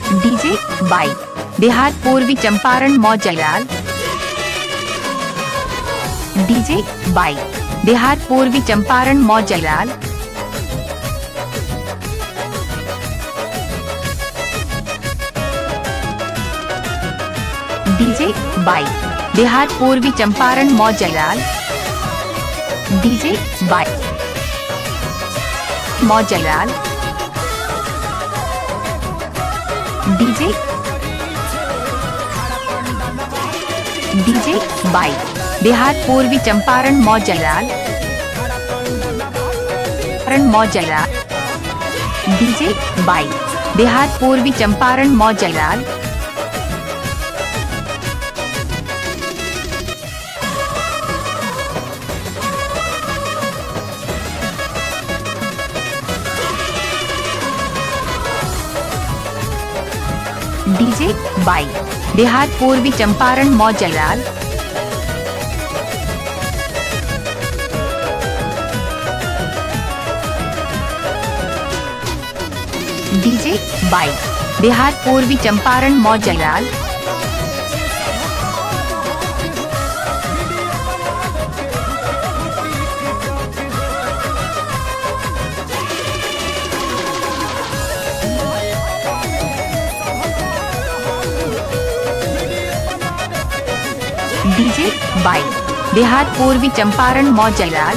DJ Bai Bihar Purvi Champaran मौजलाल। DJ Bai Bihar Purvi Champaran मौजलाल। DJ Bai Bihar Purvi Champaran मौजलाल। DJ Bai मौजलाल। DJ Bai Bihar Purvi Champaran मौजलाल। मौजलाल। DJ Bai Bihar Purvi Champaran मौजलाल। DJ Bai Bihar Purvi Champaran मौजलाल। DJ Bai Bihar Purvi Champaran मौजलाल। DJ Bai Bihar Purvi Champaran मौजलाल।